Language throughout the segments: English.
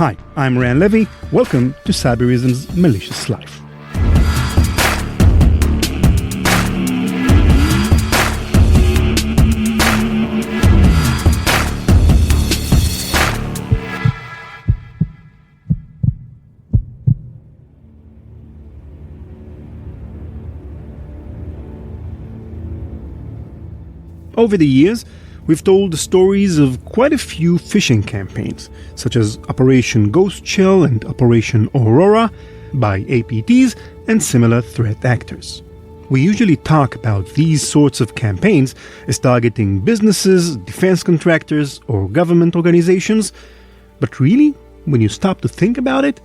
Hi, I'm Ran Levy. Welcome to Cyberism's Malicious Life. Over the years, we've told the stories of quite a few phishing campaigns, such as Operation Ghost Shell and Operation Aurora, by APTs and similar threat actors. We usually talk about these sorts of campaigns as targeting businesses, defense contractors, or government organizations, but really, when you stop to think about it,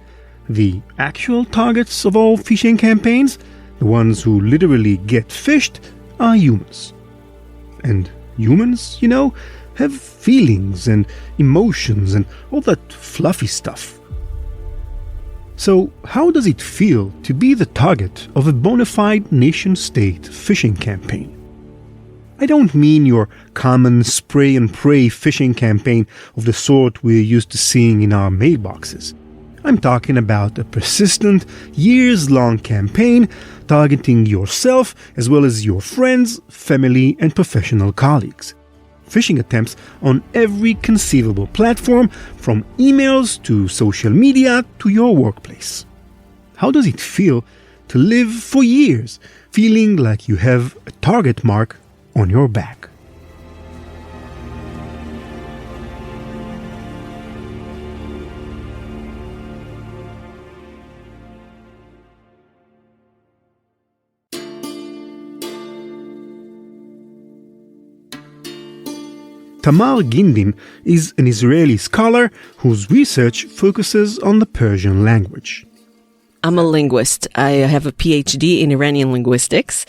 the actual targets of all phishing campaigns, the ones who literally get phished, are humans. And humans, have feelings and emotions and all that fluffy stuff. So how does it feel to be the target of a bona fide nation-state phishing campaign? I don't mean your common spray-and-pray phishing campaign of the sort we're used to seeing in our mailboxes. I'm talking about a persistent, years-long campaign targeting yourself as well as your friends, family, and professional colleagues. Phishing attempts on every conceivable platform, from emails to social media to your workplace. How does it feel to live for years feeling like you have a target mark on your back? Thamar is an Israeli scholar whose research focuses on the Persian language. I'm a linguist. I have a PhD in Iranian linguistics.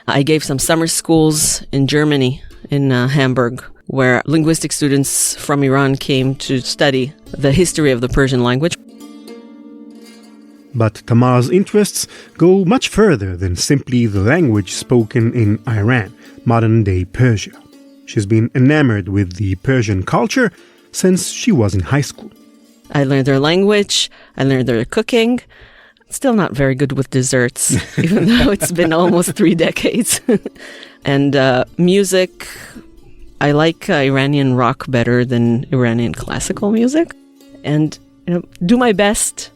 I gave some summer schools in Germany, in Hamburg, where linguistic students from Iran came to study the history of the Persian language. But Thamar's interests go much further than simply the language spoken in Iran, modern-day Persia. She's been enamored with the Persian culture since she was in high school. I learned their language, I learned their cooking. Still not very good with desserts, even though it's been almost 3 decades. And music, I like Iranian rock better than Iranian classical music. And do my best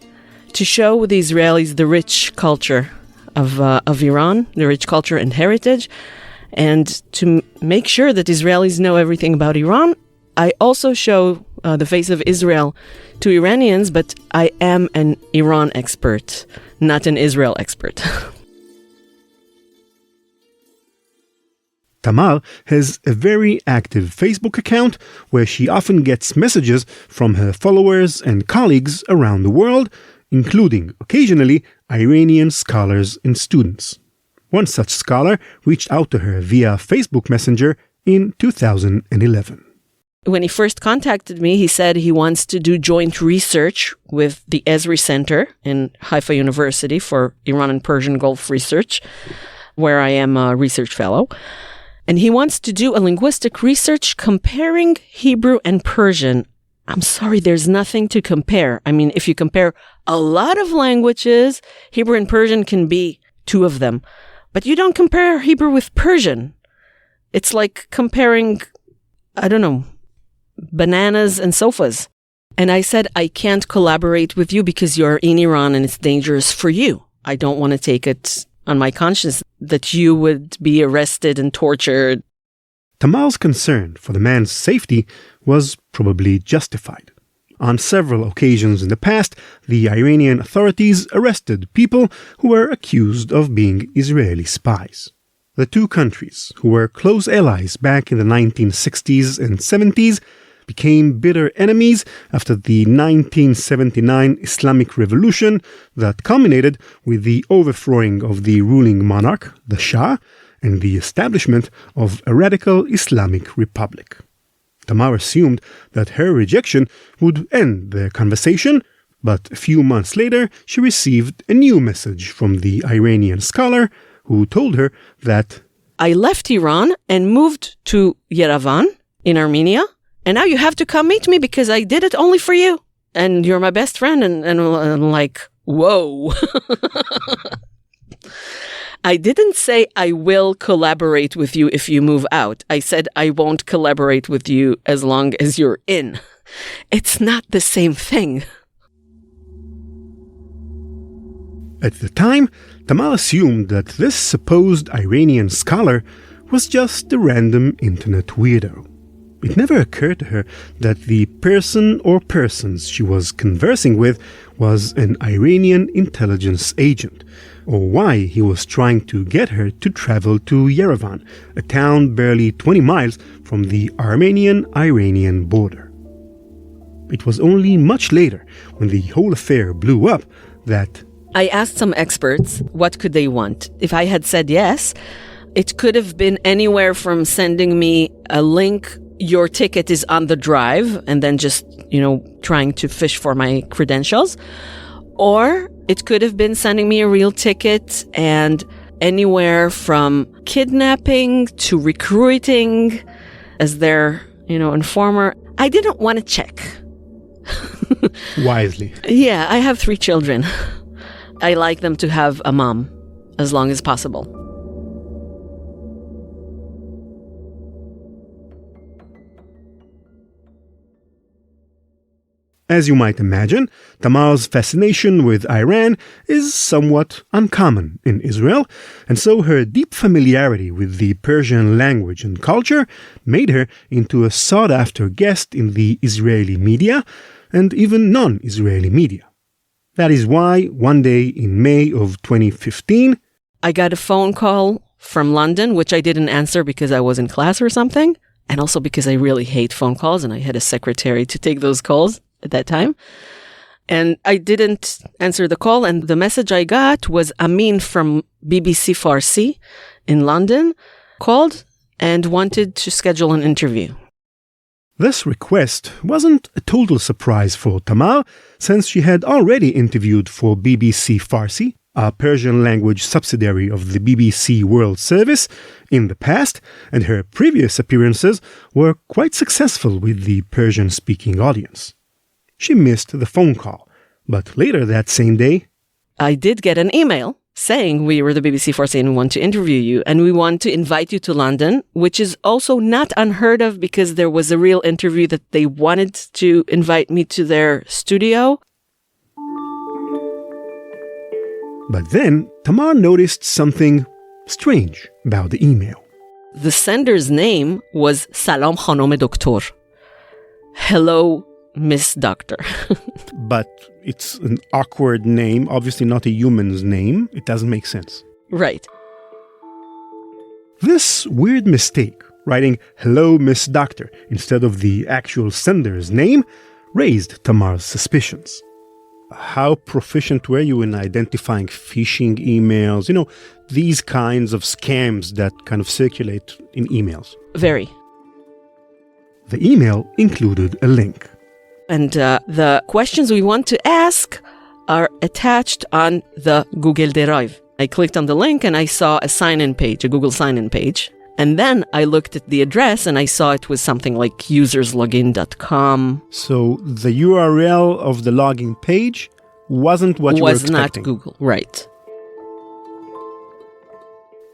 to show the Israelis the rich culture of Iran, the rich culture and heritage, and to make sure that Israelis know everything about Iran. I also show the face of Israel to Iranians, but I am an Iran expert, not an Israel expert. Thamar has a very active Facebook account where she often gets messages from her followers and colleagues around the world, including, occasionally, Iranian scholars and students. One such scholar reached out to her via Facebook Messenger in 2011. When he first contacted me, he said he wants to do joint research with the Esri Center in Haifa University for Iran and Persian Gulf Research, where I am a research fellow. And he wants to do a linguistic research comparing Hebrew and Persian. I'm sorry, there's nothing to compare. I mean, if you compare a lot of languages, Hebrew and Persian can be 2 of them. But you don't compare Hebrew with Persian. It's like comparing, bananas and sofas. And I said, I can't collaborate with you because you're in Iran and it's dangerous for you. I don't want to take it on my conscience that you would be arrested and tortured. Thamar's concern for the man's safety was probably justified. On several occasions in the past, the Iranian authorities arrested people who were accused of being Israeli spies. The 2 countries, who were close allies back in the 1960s and 70s, became bitter enemies after the 1979 Islamic Revolution that culminated with the overthrowing of the ruling monarch, the Shah, and the establishment of a radical Islamic republic. Thamar assumed that her rejection would end the conversation, but a few months later she received a new message from the Iranian scholar who told her that I left Iran and moved to Yerevan in Armenia, and now you have to come meet me because I did it only for you. and you're my best friend. And I'm like, whoa. I didn't say I will collaborate with you if you move out. I said I won't collaborate with you as long as you're in. It's not the same thing. At the time, Thamar assumed that this supposed Iranian scholar was just a random internet weirdo. It never occurred to her that the person or persons she was conversing with was an Iranian intelligence agent, or why he was trying to get her to travel to Yerevan, a town barely 20 miles from the Armenian-Iranian border. It was only much later, when the whole affair blew up, that I asked some experts what could they want. If I had said yes, it could have been anywhere from sending me a link, your ticket is on the drive, and then just, trying to fish for my credentials. Or it could have been sending me a real ticket, and anywhere from kidnapping to recruiting as their, informer. I didn't want to check. wisely. Yeah, I have 3 children. I like them to have a mom as long as possible. As you might imagine, Thamar's fascination with Iran is somewhat uncommon in Israel, and so her deep familiarity with the Persian language and culture made her into a sought-after guest in the Israeli media and even non-Israeli media. That is why one day in May of 2015, I got a phone call from London, which I didn't answer because I was in class or something, and also because I really hate phone calls, and I had a secretary to take those calls at that time. And I didn't answer the call, and the message I got was Amin from BBC Farsi in London called and wanted to schedule an interview. This request wasn't a total surprise for Thamar, since she had already interviewed for BBC Farsi, a Persian language subsidiary of the BBC World Service, in the past, and her previous appearances were quite successful with the Persian-speaking audience. She missed the phone call, but later that same day, I did get an email saying we were the BBC Farsi and we want to interview you, and we want to invite you to London, which is also not unheard of because there was a real interview that they wanted to invite me to their studio. But then Thamar noticed something strange about the email. The sender's name was Salam Khanom Doktor. Hello, Miss Doctor. But it's an awkward name, obviously not a human's name. It doesn't make sense. Right. This weird mistake, writing "Hello, Miss Doctor" instead of the actual sender's name, raised Thamar's suspicions. How proficient were you in identifying phishing emails? These kinds of scams that kind of circulate in emails. Very. The email included a link. And the questions we want to ask are attached on the Google Drive. I clicked on the link and I saw a sign-in page, a Google sign-in page. And then I looked at the address and I saw it was something like userslogin.com. So the URL of the login page wasn't what you were expecting. Was not Google, right.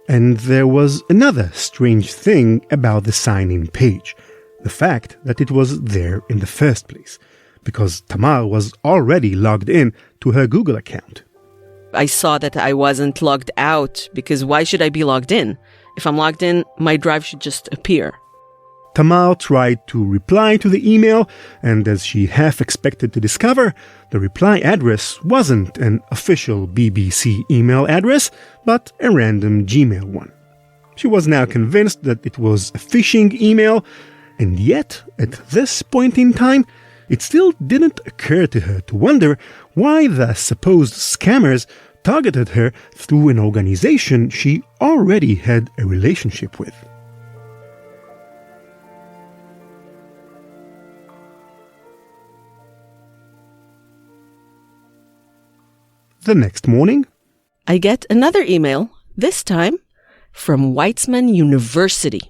And there was another strange thing about the sign-in page. The fact that it was there in the first place, because Thamar was already logged in to her Google account. I saw that I wasn't logged out, because why should I be logged in? If I'm logged in, my drive should just appear. Thamar tried to reply to the email, and as she half expected to discover, the reply address wasn't an official BBC email address, but a random Gmail one. She was now convinced that it was a phishing email, and yet, at this point in time, it still didn't occur to her to wonder why the supposed scammers targeted her through an organization she already had a relationship with. The next morning, I get another email, this time from Weizmann University.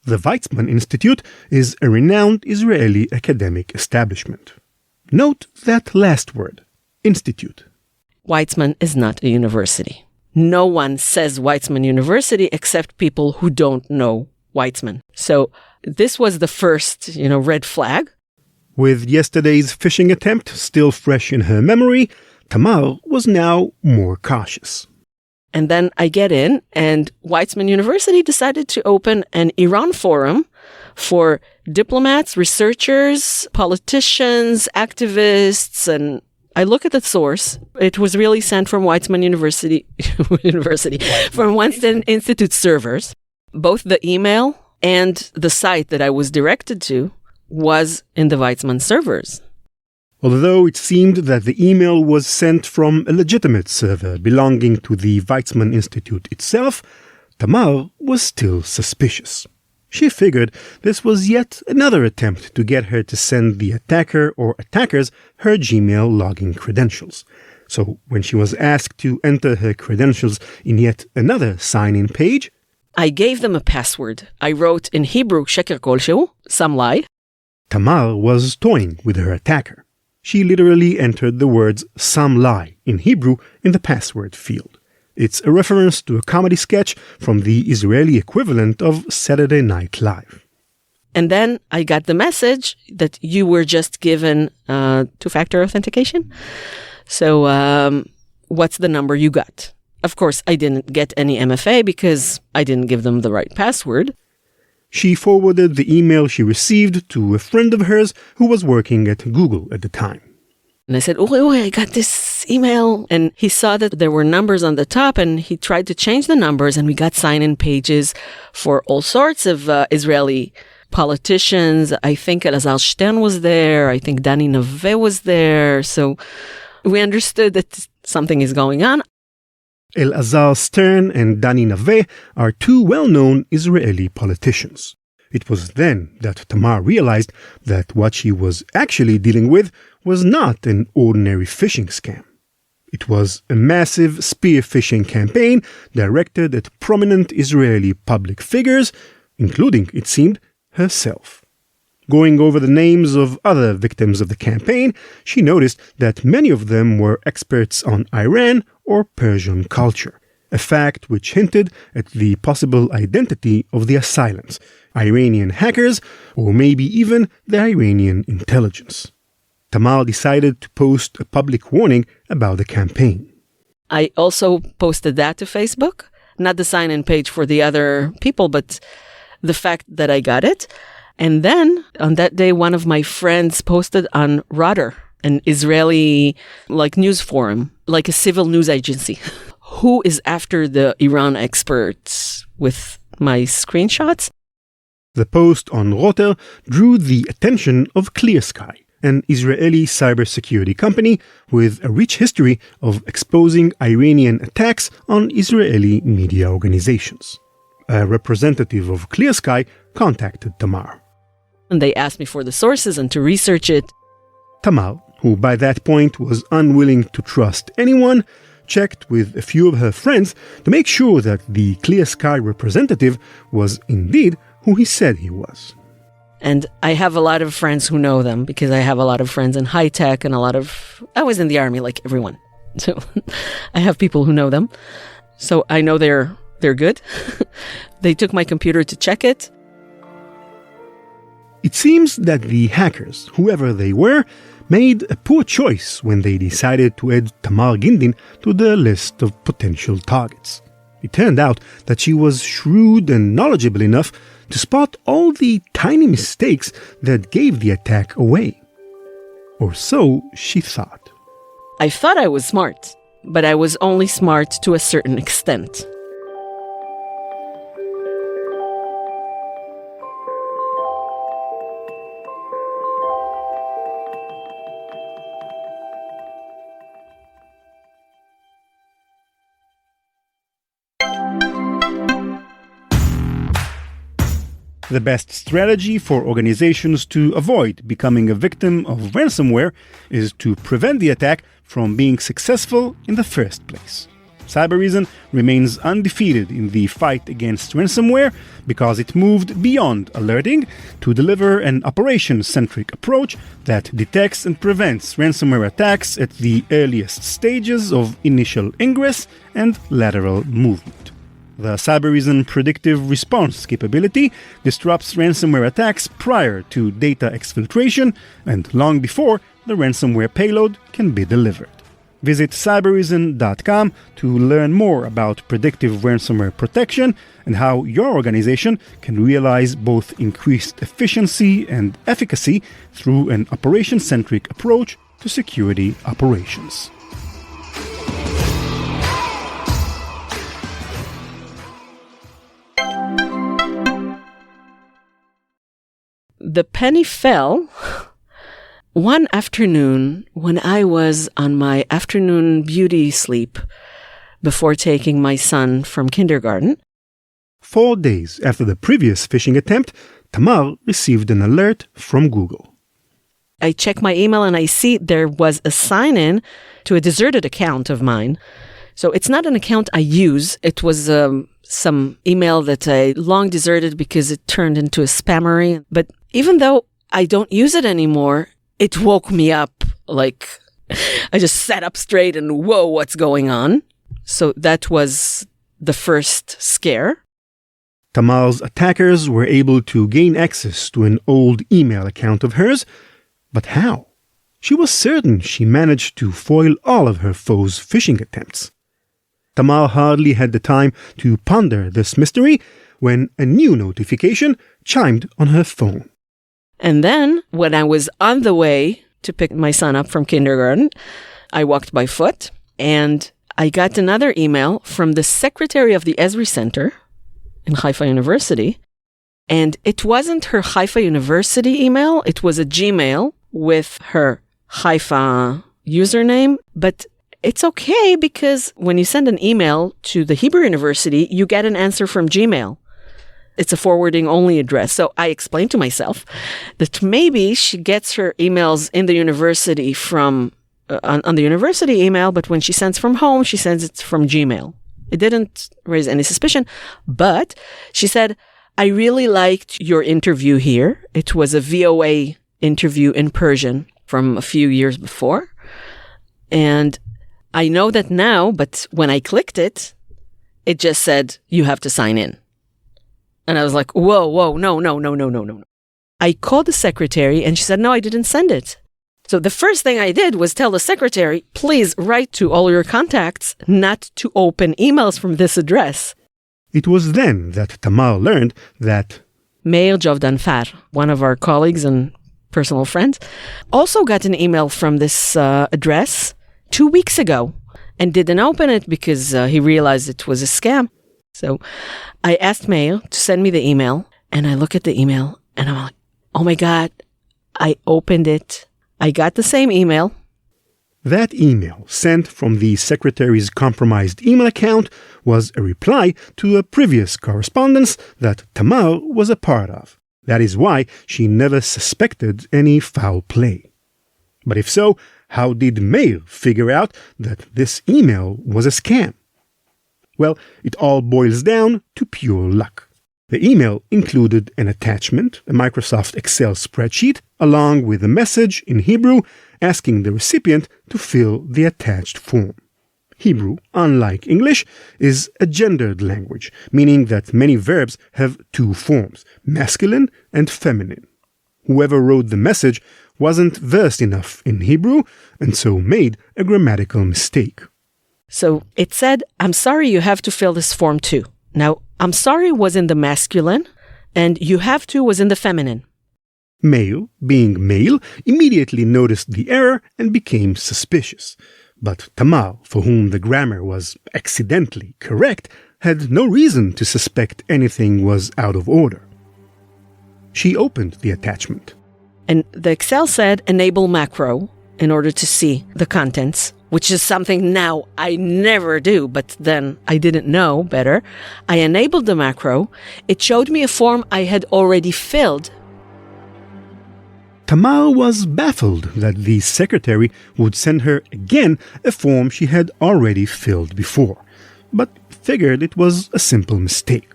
The Weizmann Institute is a renowned Israeli academic establishment. Note that last word, institute. Weizmann is not a university. No one says Weizmann University except people who don't know Weizmann. So this was the first, red flag. With yesterday's phishing attempt still fresh in her memory, Thamar was now more cautious. And then I get in, and Weizmann University decided to open an Iran forum for diplomats, researchers, politicians, activists, and I look at the source. It was really sent from Weizmann University, from Winston Institute servers. Both the email and the site that I was directed to was in the Weizmann servers. Although it seemed that the email was sent from a legitimate server belonging to the Weizmann Institute itself, Thamar was still suspicious. She figured this was yet another attempt to get her to send the attacker or attackers her Gmail login credentials. So when she was asked to enter her credentials in yet another sign-in page, I gave them a password. I wrote in Hebrew, sheker kolshehu, some lie. Thamar was toying with her attacker. She literally entered the words some lie in Hebrew in the password field. It's a reference to a comedy sketch from the Israeli equivalent of Saturday Night Live. And then I got the message that you were just given two-factor authentication. So what's the number you got? Of course, I didn't get any MFA because I didn't give them the right password. She forwarded the email she received to a friend of hers who was working at Google at the time. And I said, oh, I got this email. And he saw that there were numbers on the top, and he tried to change the numbers, and we got sign-in pages for all sorts of Israeli politicians. I think Elazar Stern was there. I think Dani Naveh was there. So we understood that something is going on. Elazar Stern and Dani Naveh are two well-known Israeli politicians. It was then that Thamar realized that what she was actually dealing with was not an ordinary phishing scam. It was a massive spear-phishing campaign directed at prominent Israeli public figures, including, it seemed, herself. Going over the names of other victims of the campaign, she noticed that many of them were experts on Iran or Persian culture, a fact which hinted at the possible identity of the assailants, Iranian hackers, or maybe even the Iranian intelligence. Thamar decided to post a public warning about the campaign. I also posted that to Facebook, not the sign-in page for the other people, but the fact that I got it. And then, on that day, one of my friends posted on Radar, an Israeli news forum, like a civil news agency, who is after the Iran experts with my screenshots. The post on Rotter drew the attention of Clear Sky, an Israeli cybersecurity company with a rich history of exposing Iranian attacks on Israeli media organizations. A representative of Clear Sky contacted Thamar. And they asked me for the sources and to research it. Thamar, who by that point was unwilling to trust anyone, checked with a few of her friends to make sure that the Clear Sky representative was indeed who he said he was. And I have a lot of friends who know them because I have a lot of friends in high tech and I was in the army like everyone. So I have people who know them. So I know they're good. They took my computer to check it. It seems that the hackers, whoever they were, made a poor choice when they decided to add Thamar Gindin to the list of potential targets. It turned out that she was shrewd and knowledgeable enough to spot all the tiny mistakes that gave the attack away. Or so she thought. I thought I was smart, but I was only smart to a certain extent. The best strategy for organizations to avoid becoming a victim of ransomware is to prevent the attack from being successful in the first place. Cybereason remains undefeated in the fight against ransomware because it moved beyond alerting to deliver an operation-centric approach that detects and prevents ransomware attacks at the earliest stages of initial ingress and lateral movement. The Cybereason predictive response capability disrupts ransomware attacks prior to data exfiltration and long before the ransomware payload can be delivered. Visit cybereason.com to learn more about predictive ransomware protection and how your organization can realize both increased efficiency and efficacy through an operation-centric approach to security operations. The penny fell one afternoon when I was on my afternoon beauty sleep before taking my son from kindergarten. 4 days after the previous phishing attempt, Thamar received an alert from Google. I check my email and I see there was a sign-in to a deserted account of mine. So it's not an account I use. It was some email that I long deserted because it turned into a spammery. But even though I don't use it anymore, it woke me up. Like, I just sat up straight and, whoa, what's going on? So that was the first scare. Thamar's attackers were able to gain access to an old email account of hers. But how? She was certain she managed to foil all of her foes' phishing attempts. Thamar hardly had the time to ponder this mystery when a new notification chimed on her phone. And then, when I was on the way to pick my son up from kindergarten, I walked by foot, and I got another email from the secretary of the Esri Center in Haifa University. And it wasn't her Haifa University email, it was a Gmail with her Haifa username. But it's okay because when you send an email to the Hebrew University, you get an answer from Gmail. It's a forwarding-only address. So I explained to myself that maybe she gets her emails in the university from on the university email, but when she sends from home, she sends it from Gmail. It didn't raise any suspicion, but she said, I really liked your interview here. It was a VOA interview in Persian from a few years before. And I know that now, but when I clicked it, it just said, you have to sign in. And I was like, whoa, no. I called the secretary and she said, no, I didn't send it. So the first thing I did was tell the secretary, please write to all your contacts not to open emails from this address. It was then that Thamar learned that Meir Jovdan-Far, one of our colleagues and personal friends, also got an email from this address 2 weeks ago and didn't open it because he realized it was a scam. So I asked Meir to send me the email, and I look at the email, and I'm like, oh my God, I opened it. I got the same email. That email, sent from the secretary's compromised email account, was a reply to a previous correspondence that Thamar was a part of. That is why she never suspected any foul play. But if so, how did Meir figure out that this email was a scam? Well, it all boils down to pure luck. The email included an attachment, a Microsoft Excel spreadsheet, along with a message in Hebrew asking the recipient to fill the attached form. Hebrew, unlike English, is a gendered language, meaning that many verbs have two forms, masculine and feminine. Whoever wrote the message wasn't versed enough in Hebrew and so made a grammatical mistake. So it said, I'm sorry you have to fill this form too. Now, I'm sorry was in the masculine, and you have to was in the feminine. Meir, being male, immediately noticed the error and became suspicious. But Thamar, for whom the grammar was accidentally correct, had no reason to suspect anything was out of order. She opened the attachment. And the Excel said enable macro in order to see the contents, which is something now I never do, but then I didn't know better. I enabled the macro. It showed me a form I had already filled. Thamar was baffled that the secretary would send her again a form she had already filled before. but figured it was a simple mistake.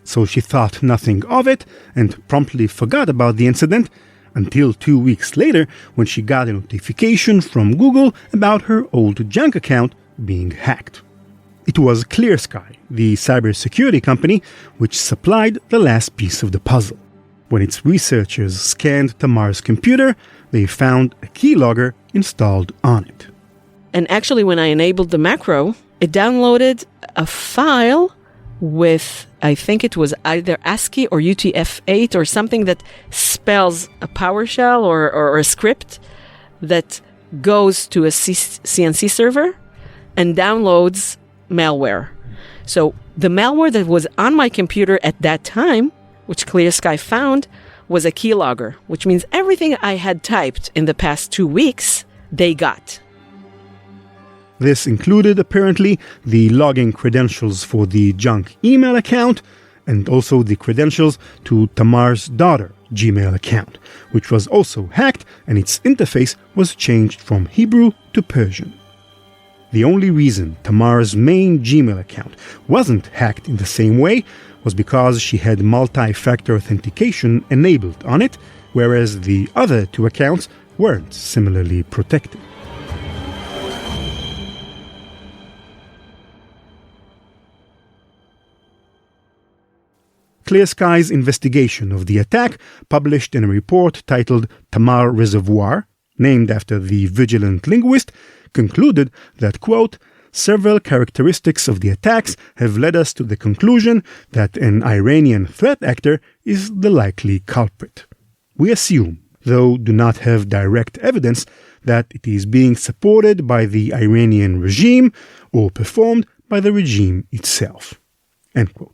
So she thought nothing of it and promptly forgot about the incident until 2 weeks later when she got a notification from Google about her old junk account being hacked. It was ClearSky, the cybersecurity company, which supplied the last piece of the puzzle. When its researchers scanned Thamar's computer, they found a keylogger installed on it. And actually, when I enabled the macro, it downloaded a file with, I think it was either ASCII or UTF-8 or something that spells a PowerShell or a script that goes to a CNC server and downloads malware. So the malware that was on my computer at that time, which ClearSky found, was a keylogger, which means everything I had typed in the past 2 weeks, they got. This included, apparently, the login credentials for the junk email account and also the credentials to Thamar's daughter Gmail account, which was also hacked and its interface was changed from Hebrew to Persian. The only reason Thamar's main Gmail account wasn't hacked in the same way was because she had multi-factor authentication enabled on it, whereas the other two accounts weren't similarly protected. ClearSky's investigation of the attack, published in a report titled Thamar Reservoir, named after the vigilant linguist, concluded that, quote, several characteristics of the attacks have led us to the conclusion that an Iranian threat actor is the likely culprit. We assume, though do not have direct evidence, that it is being supported by the Iranian regime or performed by the regime itself. End quote.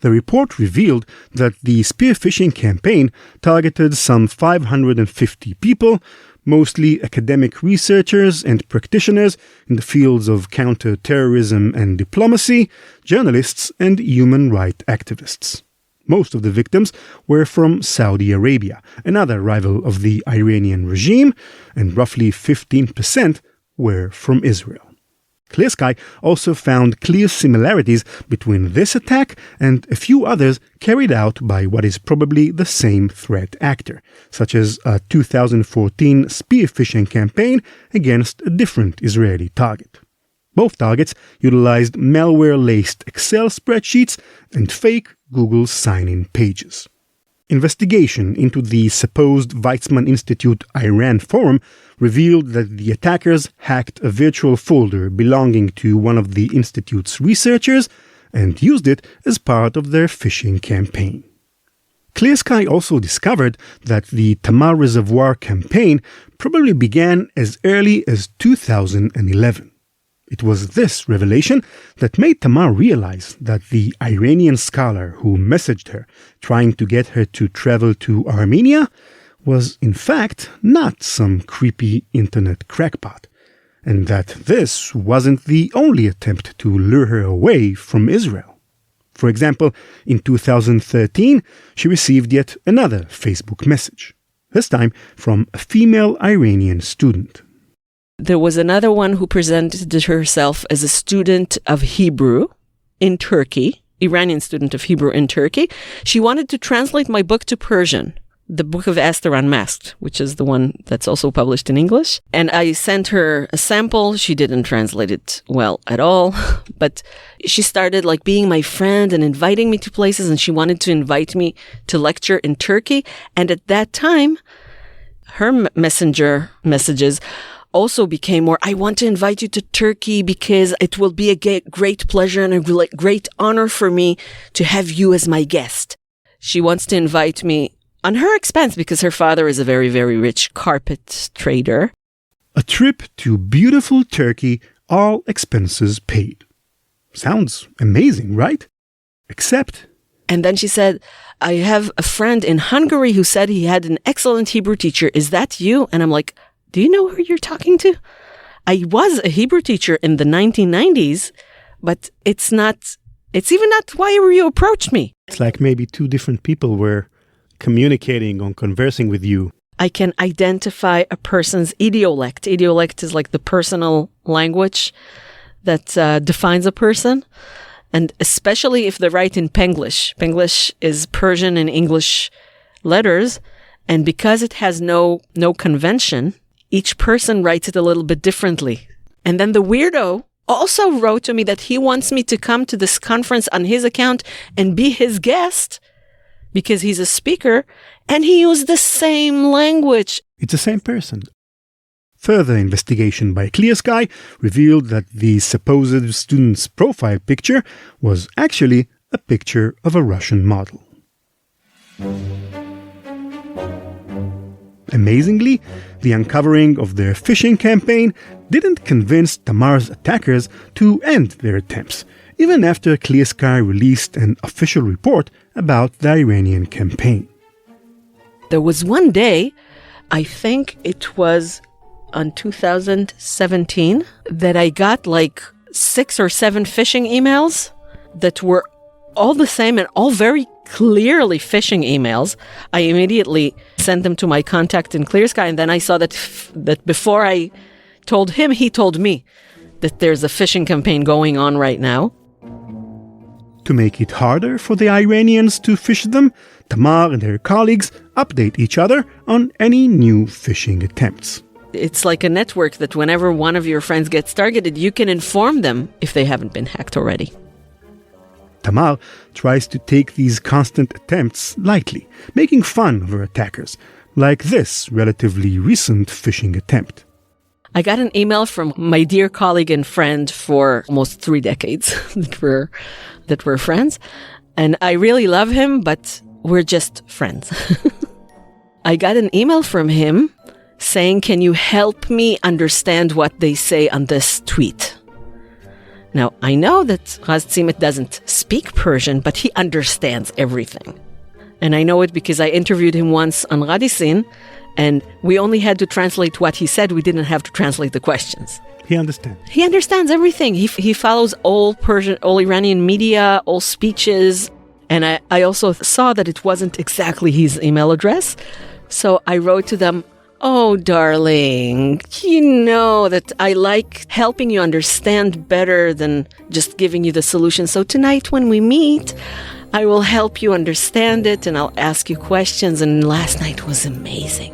The report revealed that the spear-phishing campaign targeted some 550 people, mostly academic researchers and practitioners in the fields of counter-terrorism and diplomacy, journalists, and human rights activists. Most of the victims were from Saudi Arabia, another rival of the Iranian regime, and roughly 15% were from Israel. ClearSky also found clear similarities between this attack and a few others carried out by what is probably the same threat actor, such as a 2014 spear-phishing campaign against a different Israeli target. Both targets utilized malware-laced Excel spreadsheets and fake Google sign-in pages. Investigation into the supposed Weizmann Institute Iran forum revealed that the attackers hacked a virtual folder belonging to one of the institute's researchers and used it as part of their phishing campaign. ClearSky also discovered that the Thamar Reservoir campaign probably began as early as 2011. It was this revelation that made Thamar realize that the Iranian scholar who messaged her, trying to get her to travel to Armenia, was in fact not some creepy internet crackpot, and that this wasn't the only attempt to lure her away from Israel. For example, in 2013, she received yet another Facebook message, this time from a female Iranian student. There was another one who presented herself as a student of Hebrew in Turkey, Iranian student of Hebrew in Turkey. She wanted to translate my book to Persian, the Book of Esther Unmasked, which is the one that's also published in English. And I sent her a sample. She didn't translate it well at all, but she started like being my friend and inviting me to places, and she wanted to invite me to lecture in Turkey. And at that time, her messenger messages also became more, I want to invite you to Turkey because it will be a great pleasure and a great honor for me to have you as my guest. She wants to invite me on her expense because her father is a very, very rich carpet trader. A trip to beautiful Turkey, all expenses paid. Sounds amazing, right? Except... And then she said, I have a friend in Hungary who said he had an excellent Hebrew teacher. Is that you? And I'm like, do you know who you're talking to? I was a Hebrew teacher in the 1990s, but it's even not why you approached me. It's like maybe two different people were communicating or conversing with you. I can identify a person's idiolect. Idiolect is like the personal language that defines a person, and especially if they write in Penglish. Penglish is Persian and English letters, and because it has no convention, each person writes it a little bit differently. And then the weirdo also wrote to me that he wants me to come to this conference on his account and be his guest because he's a speaker, and he used the same language. It's the same person. Further investigation by Clear Sky revealed that the supposed student's profile picture was actually a picture of a Russian model. Amazingly, the uncovering of their phishing campaign didn't convince Thamar's attackers to end their attempts, even after Clear Sky released an official report about the Iranian campaign. There was one day, I think it was on 2017, that I got like 6 or 7 phishing emails that were all the same and all very clearly phishing emails. I immediately sent them to my contact in Clear Sky, and then I saw that before I told him, he told me that there's a phishing campaign going on right now. To make it harder for the Iranians to phish them, Thamar and her colleagues update each other on any new phishing attempts. It's like a network that whenever one of your friends gets targeted, you can inform them if they haven't been hacked already. Thamar tries to take these constant attempts lightly, making fun of her attackers, like this relatively recent phishing attempt. I got an email from my dear colleague and friend for almost 3 decades that we're friends, and I really love him, but we're just friends. I got an email from him saying, "Can you help me understand what they say on this tweet?" Now, I know that Raz Tzimet doesn't speak Persian, but he understands everything. And I know it because I interviewed him once on Radissin, and we only had to translate what he said. We didn't have to translate the questions. He understands. He understands everything. He follows all Persian, all Iranian media, all speeches. And I also saw that it wasn't exactly his email address. So I wrote to them, "Oh, darling, you know that I like helping you understand better than just giving you the solution. So tonight when we meet, I will help you understand it and I'll ask you questions." And last night was amazing.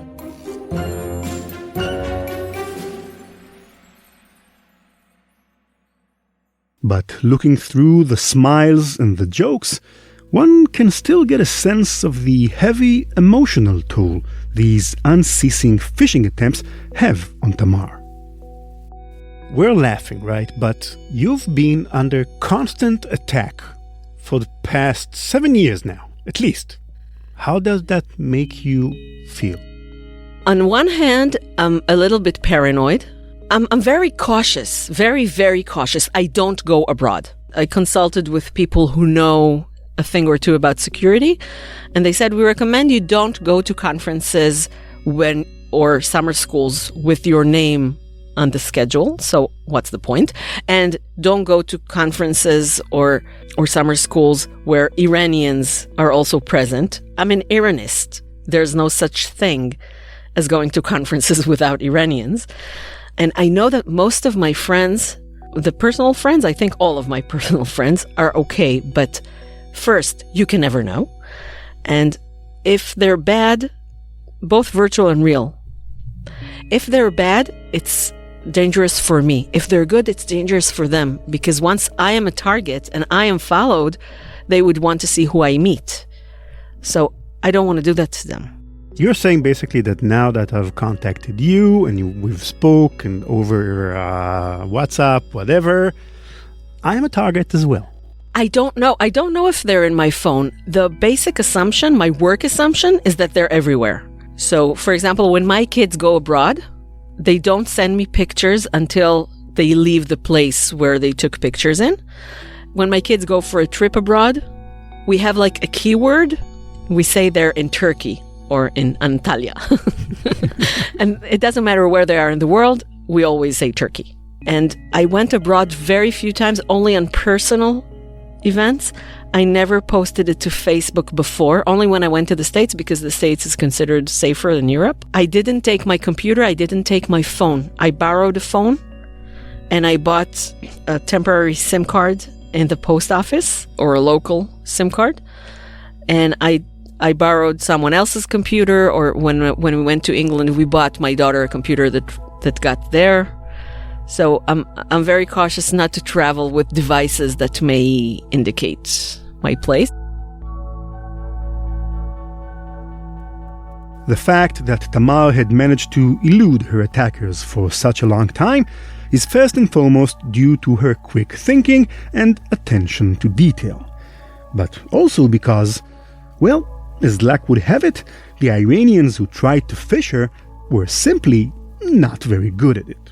But looking through the smiles and the jokes, one can still get a sense of the heavy emotional toll these unceasing phishing attempts have on Thamar. We're laughing, right? But you've been under constant attack for the past 7 years now, at least. How does that make you feel? On one hand, I'm a little bit paranoid. I'm very cautious, very, very cautious. I don't go abroad. I consulted with people who know a thing or two about security, and they said, we recommend you don't go to conferences or summer schools with your name on the schedule. So what's the point? And don't go to conferences or summer schools where Iranians are also present. I'm an Iranist. There's no such thing as going to conferences without Iranians. And I know that most of my friends, the personal friends, I think all of my personal friends are okay. But first, you can never know. And if they're bad, both virtual and real, if they're bad, it's dangerous for me. If they're good, it's dangerous for them. Because once I am a target and I am followed, they would want to see who I meet. So I don't want to do that to them. You're saying basically that now that I've contacted you and we've spoken over WhatsApp, whatever, I am a target as well. I don't know. I don't know if they're in my phone. The basic assumption, my work assumption, is that they're everywhere. So, for example, when my kids go abroad, they don't send me pictures until they leave the place where they took pictures in. When my kids go for a trip abroad, we have like a keyword. We say they're in Turkey or in Antalya. And it doesn't matter where they are in the world, we always say Turkey. And I went abroad very few times, only on personal events. I never posted it to Facebook before, only when I went to the States, because the States is considered safer than Europe. I didn't take my computer, I didn't take my phone. I borrowed a phone and I bought a temporary SIM card in the post office, or a local SIM card. And I borrowed someone else's computer, or when we went to England, we bought my daughter a computer that got there. So I'm very cautious not to travel with devices that may indicate my place. The fact that Thamar had managed to elude her attackers for such a long time is first and foremost due to her quick thinking and attention to detail. But also because, well, as luck would have it, the Iranians who tried to phish her were simply not very good at it.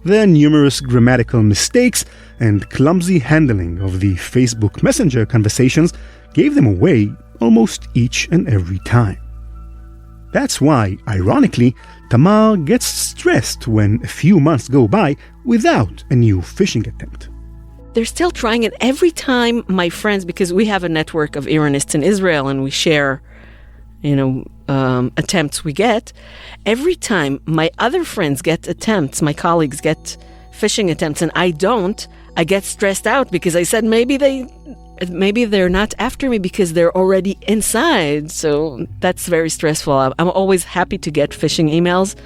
Their numerous grammatical mistakes and clumsy handling of the Facebook Messenger conversations gave them away almost each and every time. That's why, ironically, Thamar gets stressed when a few months go by without a new phishing attempt. They're still trying it every time my friends, because we have a network of Iranists in Israel and we share, attempts we get. Every time my other friends get attempts, my colleagues get phishing attempts, and I don't, I get stressed out because I said maybe they're not after me because they're already inside. So that's very stressful. I'm always happy to get phishing emails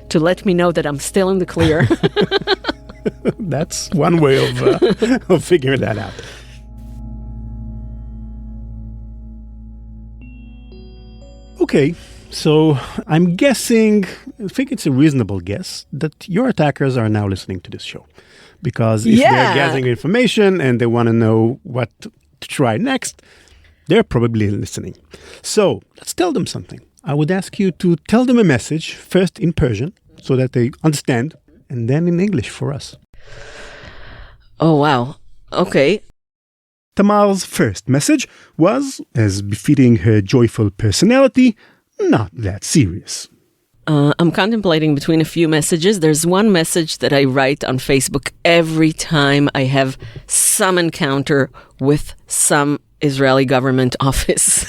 to let me know that I'm still in the clear. That's one way of figuring that out. Okay, so I think it's a reasonable guess that your attackers are now listening to this show. Because if they're gathering information and they want to know what to try next, they're probably listening. So let's tell them something. I would ask you to tell them a message, first in Persian, so that they understand, and then in English for us. Oh, wow. Okay. Tamar's first message was, as befitting her joyful personality, not that serious. I'm contemplating between a few messages. There's one message that I write on Facebook every time I have some encounter with some Israeli government office.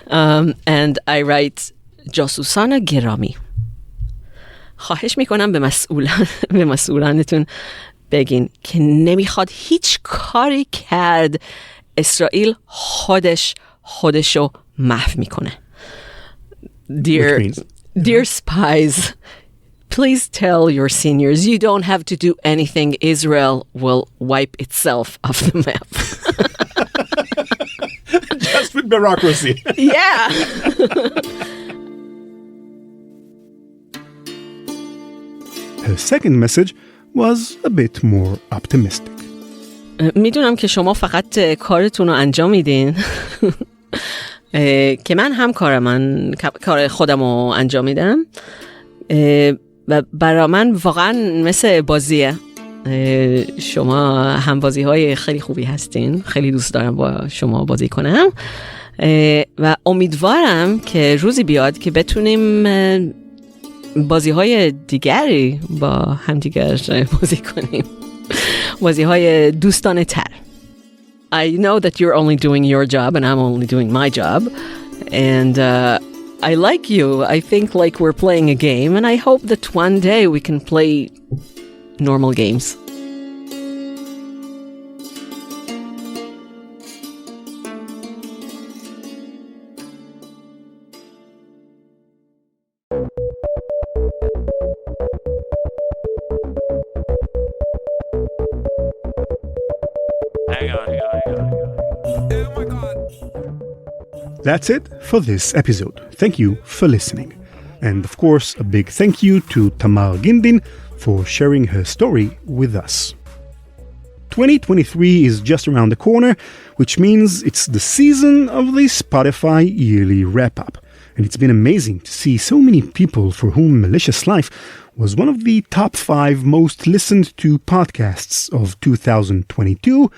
And I write, جاسوسان گرامی خواهش میکنم به مسئولانتون بگین که نمیخواد هیچ کاری کرد اسرائیل خودشو محو میکنه. Dear spies, please tell your seniors you don't have to do anything. Israel will wipe itself off the map. Just with bureaucracy. Yeah. Her second message was a bit more optimistic. میدونم که شما فقط کارتون رو انجام میدین که من هم کار خودم رو انجام میدم و برای من واقعا مثل بازیه. شما هم بازی های خیلی خوبی هستین، خیلی دوست دارم با شما بازی کنم و امیدوارم که روزی بیاد که بتونیم بازی های دیگری با همدیگر بازی کنیم، بازی های دوستانه تر. I know that you're only doing your job and I'm only doing my job. And I like you. I think like we're playing a game. And I hope that one day we can play normal games. That's it for this episode. Thank you for listening. And of course, a big thank you to Thamar Gindin for sharing her story with us. 2023 is just around the corner, which means it's the season of the Spotify yearly wrap-up. And it's been amazing to see so many people for whom Malicious Life was one of the top 5 most listened to podcasts of 2022,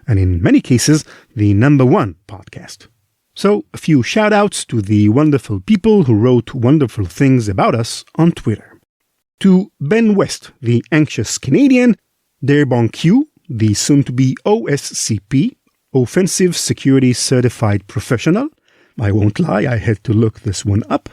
and in many cases, the number 1 podcast. So, a few shout-outs to the wonderful people who wrote wonderful things about us on Twitter. To Ben West, the anxious Canadian, Derbon Q, the soon-to-be OSCP, Offensive Security Certified Professional. I won't lie, I had to look this one up.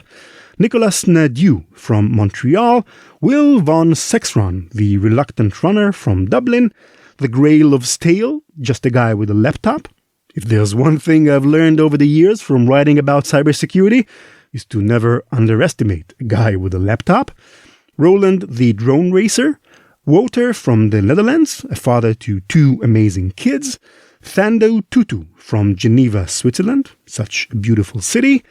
Nicolas Nadieu from Montreal, Will von Sexron, the reluctant runner from Dublin, the Grail of Stale, just a guy with a laptop. If there's one thing I've learned over the years from writing about cybersecurity, is to never underestimate a guy with a laptop. Roland the Drone Racer, Wouter from the Netherlands, a father to 2 amazing kids, Thando Tutu from Geneva, Switzerland, such a beautiful city,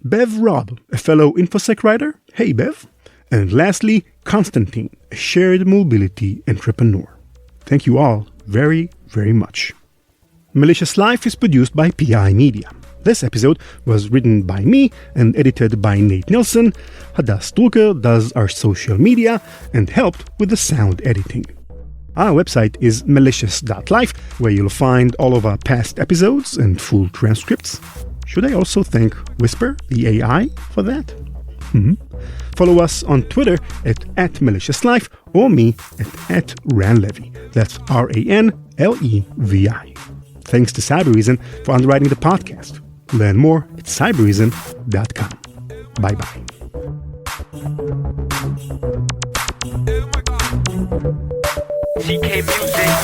Bev Robb, a fellow InfoSec writer, hey Bev, and lastly, Constantine, a shared mobility entrepreneur. Thank you all very, very much. Malicious Life is produced by PI Media. This episode was written by me and edited by Nate Nilsson. Hadass Drucker does our social media and helped with the sound editing. Our website is malicious.life, where you'll find all of our past episodes and full transcripts. Should I also thank Whisper, the AI, for that? Follow us on Twitter at @maliciouslife or me at @ranlevy. That's RANLEVI. Thanks to Cybereason for underwriting the podcast. Learn more at cybereason.com. Bye-bye. CK Music.